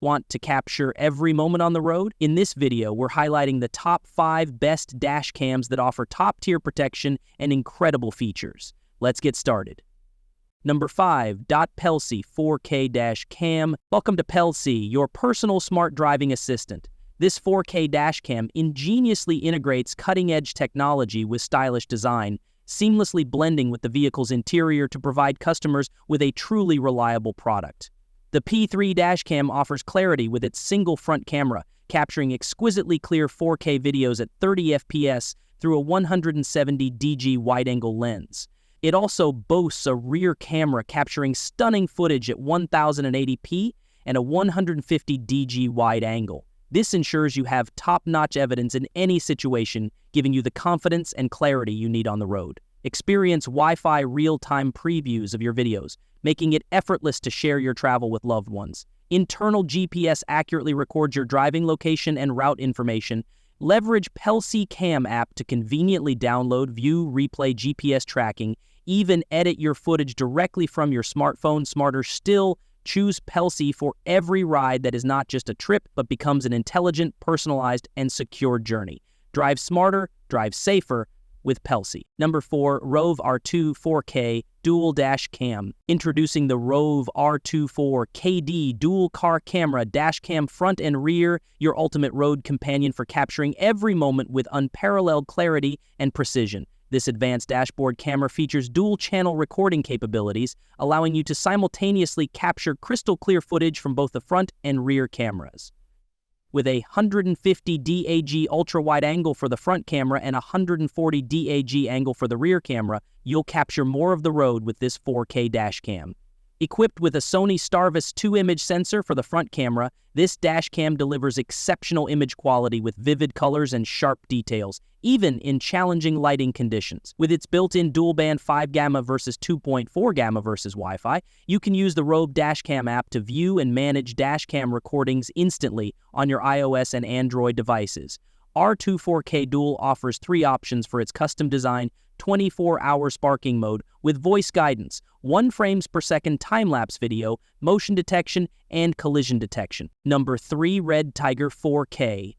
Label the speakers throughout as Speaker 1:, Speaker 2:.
Speaker 1: Want to capture every moment on the road? In this video, we're highlighting the top 5 best dash cams that offer top-tier protection and incredible features. Let's get started. Number 5. Pelsee 4K Cam. Welcome to Pelsee, your personal smart driving assistant. This 4K dash cam ingeniously integrates cutting-edge technology with stylish design, seamlessly blending with the vehicle's interior to provide customers with a truly reliable product. The P3 dashcam offers clarity with its single front camera, capturing exquisitely clear 4K videos at 30 FPS through a 170 DG wide-angle lens. It also boasts a rear camera capturing stunning footage at 1080p and a 150 DG wide angle. This ensures you have top-notch evidence in any situation, giving you the confidence and clarity you need on the road. Experience Wi-Fi real-time previews of your videos, making it effortless to share your travel with loved ones. Internal GPS accurately records your driving location and route information. Leverage Pelsee Cam app to conveniently download, view, replay GPS tracking, even edit your footage directly from your smartphone. Smarter still, choose Pelsee for every ride that is not just a trip, but becomes an intelligent, personalized, and secure journey. Drive smarter, drive safer with Pelsee. Number 4. Rove R2 4K Dual Dash Cam. Introducing the Rove R2 4KD Dual Car Camera Dash Cam front and rear, your ultimate road companion for capturing every moment with unparalleled clarity and precision. This advanced dashboard camera features dual-channel recording capabilities, allowing you to simultaneously capture crystal-clear footage from both the front and rear cameras. With a 150 DAG ultra-wide angle for the front camera and a 140 DAG angle for the rear camera, you'll capture more of the road with this 4K dashcam. Equipped with a Sony Starvis 2 image sensor for the front camera, this dashcam delivers exceptional image quality with vivid colors and sharp details, even in challenging lighting conditions. With its built-in dual-band 5 gamma versus 2.4 gamma versus Wi-Fi, you can use the Rove Dashcam app to view and manage dashcam recordings instantly on your iOS and Android devices. R2 4K Dual offers 3 options for its custom-designed 24-hour sparking mode with voice guidance, 1 frames per second time-lapse video, motion detection, and collision detection. Number 3. Redtiger 4K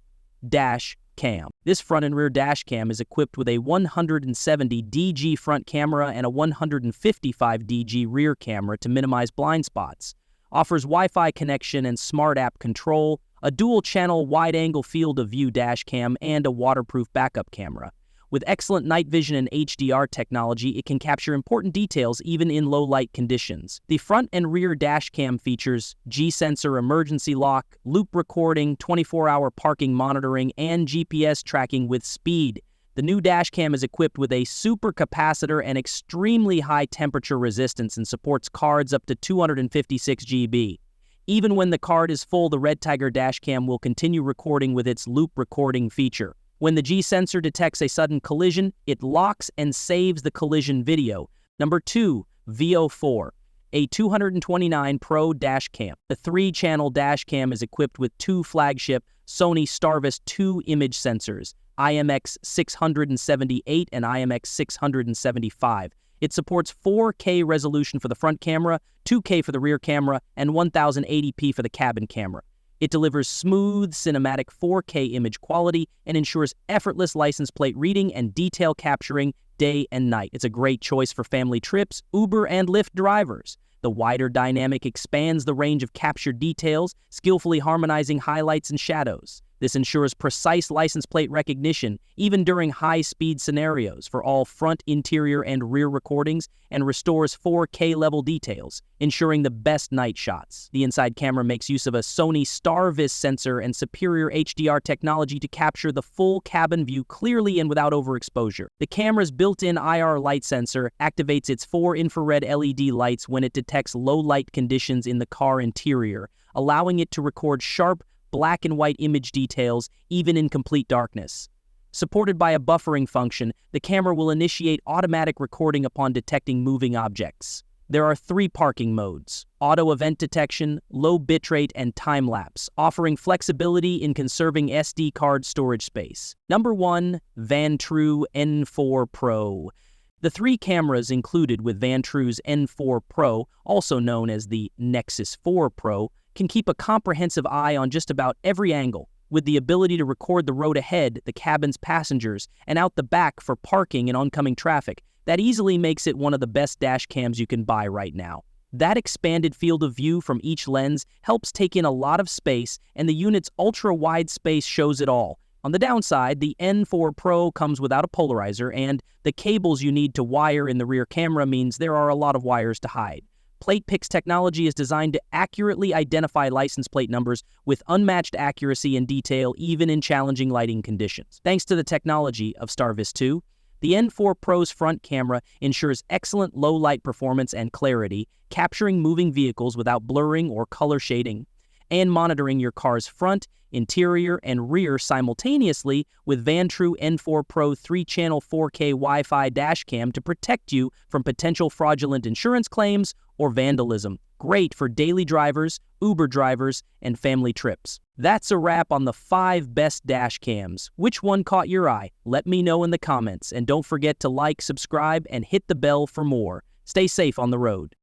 Speaker 1: Dash Cam. This front and rear dash cam is equipped with a 170 DG front camera and a 155 DG rear camera to minimize blind spots. Offers Wi-Fi connection and smart app control, a dual-channel wide-angle field of view dash cam, and a waterproof backup camera. With excellent night vision and HDR technology, it can capture important details even in low-light conditions. The front and rear dashcam features G-sensor emergency lock, loop recording, 24-hour parking monitoring, and GPS tracking with speed. The new dashcam is equipped with a supercapacitor and extremely high temperature resistance and supports cards up to 256 GB. Even when the card is full, the Redtiger dashcam will continue recording with its loop recording feature. When the G-sensor detects a sudden collision, it locks and saves the collision video. Number 2. Viofo A229 Pro Dashcam. The 3-channel dashcam is equipped with 2 flagship Sony Starvis 2 image sensors, IMX678 and IMX675. It supports 4K resolution for the front camera, 2K for the rear camera, and 1080p for the cabin camera. It delivers smooth, cinematic 4K image quality and ensures effortless license plate reading and detail capturing day and night. It's a great choice for family trips, Uber and Lyft drivers. The wider dynamic expands the range of captured details, skillfully harmonizing highlights and shadows. This ensures precise license plate recognition, even during high-speed scenarios for all front, interior, and rear recordings, and restores 4K level details, ensuring the best night shots. The inside camera makes use of a Sony Starvis sensor and superior HDR technology to capture the full cabin view clearly and without overexposure. The camera's built-in IR light sensor activates its 4 infrared LED lights when it detects low-light conditions in the car interior, allowing it to record sharp, black and white image details even in complete darkness. Supported by a buffering function, the camera will initiate automatic recording upon detecting moving objects. There are 3 parking modes: auto event detection, low bitrate, and time-lapse, offering flexibility in conserving SD card storage space. Number 1. Vantrue N4 Pro. The 3 cameras included with Vantrue's N4 Pro, also known as the Nexus 4 Pro, can keep a comprehensive eye on just about every angle, with the ability to record the road ahead, the cabin's passengers, and out the back for parking and oncoming traffic. That easily makes it one of the best dash cams you can buy right now. That expanded field of view from each lens helps take in a lot of space, and the unit's ultra-wide space shows it all. On the downside, the N4 Pro comes without a polarizer, and the cables you need to wire in the rear camera means there are a lot of wires to hide. PlatePix technology is designed to accurately identify license plate numbers with unmatched accuracy and detail even in challenging lighting conditions. Thanks to the technology of StarVis 2, the N4 Pro's front camera ensures excellent low-light performance and clarity, capturing moving vehicles without blurring or color shading, and monitoring your car's front, interior, and rear simultaneously with Vantrue N4 Pro 3-channel 4K Wi-Fi dashcam to protect you from potential fraudulent insurance claims or vandalism. Great for daily drivers, Uber drivers, and family trips. That's a wrap on the 5 best dash cams. Which one caught your eye? Let me know in the comments, and don't forget to like, subscribe, and hit the bell for more. Stay safe on the road.